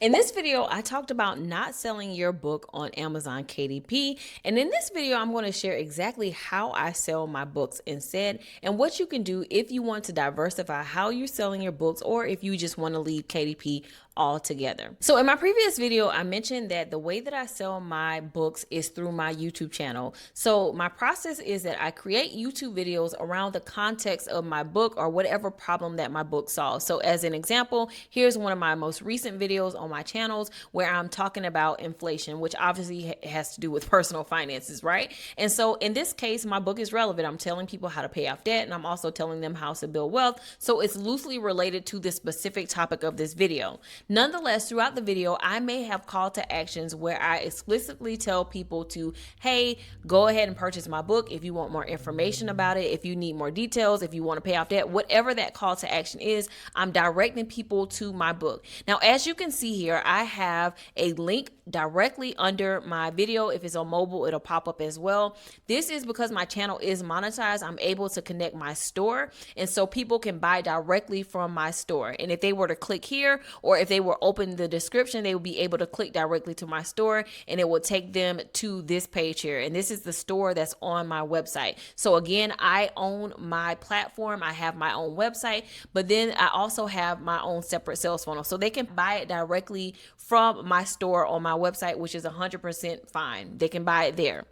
In this video, I talked about not selling your book on Amazon KDP. And in this video, I'm going to share exactly how I sell my books instead and what you can do if you want to diversify how you're selling your books or if you just want to leave KDP altogether. So in my previous video, I mentioned that the way that I sell my books is through my YouTube channel. So my process is that I create YouTube videos around the context of my book or whatever problem that my book solves. So as an example, here's one of my most recent videos on my channels where I'm talking about inflation, which obviously has to do with personal finances, right? And so in this case, my book is relevant. I'm telling people how to pay off debt, and I'm also telling them how to build wealth. So it's loosely related to the specific topic of this video. Nonetheless, throughout the video, I may have call to actions where I explicitly tell people to, hey, go ahead and purchase my book if you want more information about it, if you need more details, if you want to pay off debt, whatever that call to action is, I'm directing people to my book. Now, as you can see here, I have a link directly under my video. If it's on mobile, it'll pop up as well. This is because my channel is monetized. I'm able to connect my store, and so people can buy directly from my store. And if they were to click here, or if they were open the description, they would be able to click directly to my store, and it will take them to this page here. And this is the store that's on my website. So again, I own my platform. I have my own website, but then I also have my own separate sales funnel. So they can buy it directly from my store on my website, which is 100% fine. They can buy it there.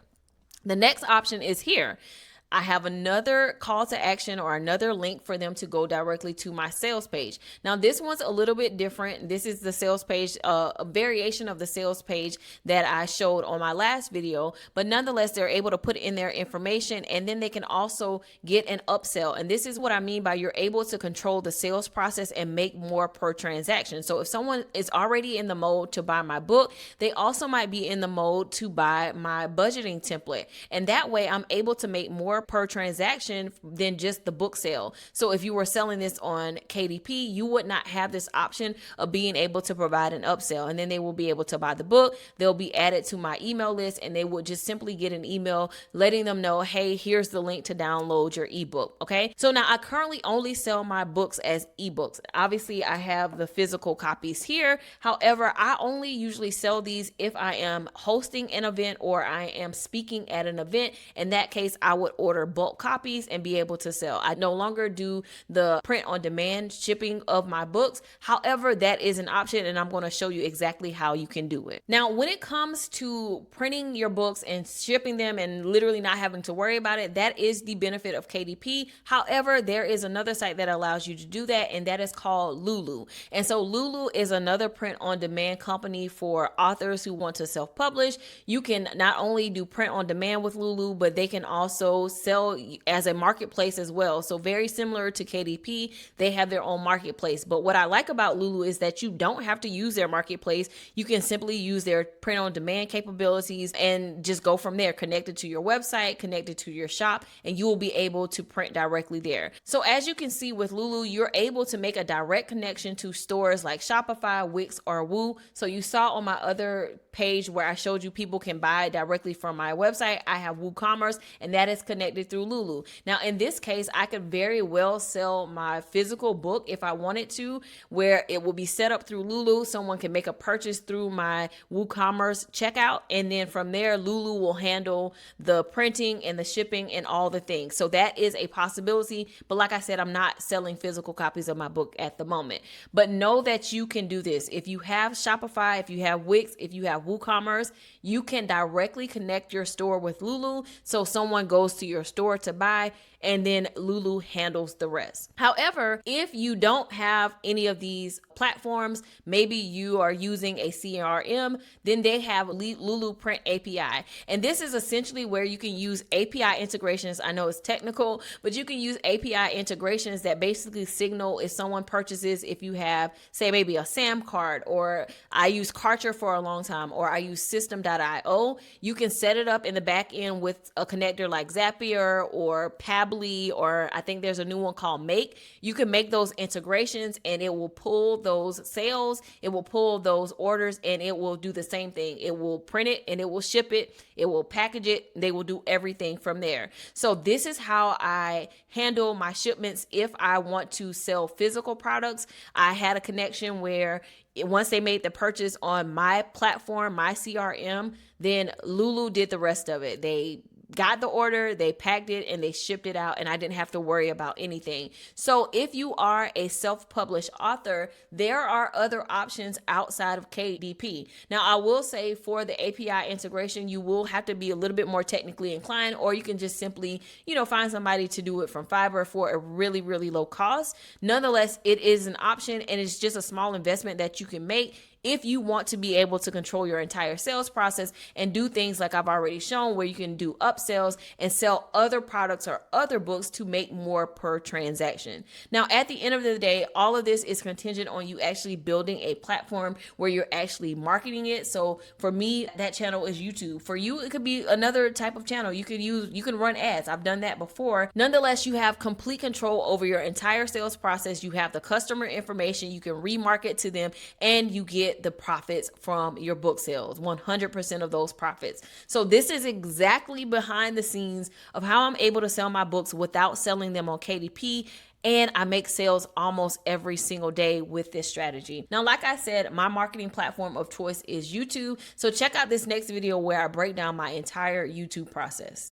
The next option is here. I have another call to action or another link for them to go directly to my sales page. Now, this one's a little bit different. This is the sales page, a variation of the sales page that I showed on my last video, but nonetheless, they're able to put in their information, and then they can also get an upsell. And this is what I mean by you're able to control the sales process and make more per transaction. So if someone is already in the mode to buy my book, they also might be in the mode to buy my budgeting template. And that way I'm able to make more per transaction than just the book sale. So if you were selling this on KDP, you would not have this option of being able to provide an upsell, and then they will be able to buy the book. They'll be added to my email list, and they would just simply get an email letting them know, hey, here's the link to download your ebook. Okay. So now I currently only sell my books as ebooks. Obviously I have the physical copies here. However, I only usually sell these if I am hosting an event or I am speaking at an event. In that case, I would order bulk copies and be able to sell. I no longer do the print on demand shipping of my books. However, that is an option, and I'm going to show you exactly how you can do it. Now, when it comes to printing your books and shipping them and literally not having to worry about it, that is the benefit of KDP. However, there is another site that allows you to do that, and that is called Lulu. And so Lulu is another print on demand company for authors who want to self-publish. You can not only do print on demand with Lulu, but they can also sell as a marketplace as well. So very similar to KDP, they have their own marketplace. But what I like about Lulu is that you don't have to use their marketplace. You can simply use their print on demand capabilities and just go from there, connected to your website, connected to your shop, and you will be able to print directly there. So as you can see with Lulu, you're able to make a direct connection to stores like Shopify, Wix, or Woo. So you saw on my other page where I showed you people can buy directly from my website, I have WooCommerce, and that is connected through Lulu. Now, in this case, I could very well sell my physical book if I wanted to, where it will be set up through Lulu. Someone can make a purchase through my WooCommerce checkout, and then from there, Lulu will handle the printing and the shipping and all the things. So that is a possibility. But like I said, I'm not selling physical copies of my book at the moment. But know that you can do this. If you have Shopify, if you have Wix, if you have WooCommerce, you can directly connect your store with Lulu. So someone goes to your store to buy, and then Lulu handles the rest. However, if you don't have any of these platforms, maybe you are using a CRM, then they have Lulu Print API. And this is essentially where you can use API integrations. I know it's technical, but you can use API integrations that basically signal if someone purchases, if you have, say, maybe a SAM card, or I use Karcher for a long time, or I use System.io. You can set it up in the back end with a connector like Zapier or Pabbly, or I think there's a new one called Make. You can make those integrations and it will pull those sales, it will pull those orders, and it will do the same thing. It will print it and it will ship it, it will package it, they will do everything from there. So this is how I handle my shipments if I want to sell physical products. I had a connection where once they made the purchase on my platform, my CRM, then Lulu did the rest of it. They got the order, they packed it, and they shipped it out, and I didn't have to worry about anything. So if you are a self-published author, there are other options outside of KDP. Now, I will say for the API integration, you will have to be a little bit more technically inclined, or you can just simply, find somebody to do it from Fiverr for a really, really low cost. Nonetheless, it is an option, and it's just a small investment that you can make if you want to be able to control your entire sales process and do things like I've already shown, where you can do upsells and sell other products or other books to make more per transaction. Now, at the end of the day, all of this is contingent on you actually building a platform where you're actually marketing it. So for me, that channel is YouTube. For you, it could be another type of channel. You can run ads. I've done that before. Nonetheless, you have complete control over your entire sales process. You have the customer information. You can remarket to them, and you get the profits from your book sales, 100% of those profits. So this is exactly behind the scenes of how I'm able to sell my books without selling them on KDP. And I make sales almost every single day with this strategy. Now, like I said, my marketing platform of choice is YouTube. So check out this next video where I break down my entire YouTube process.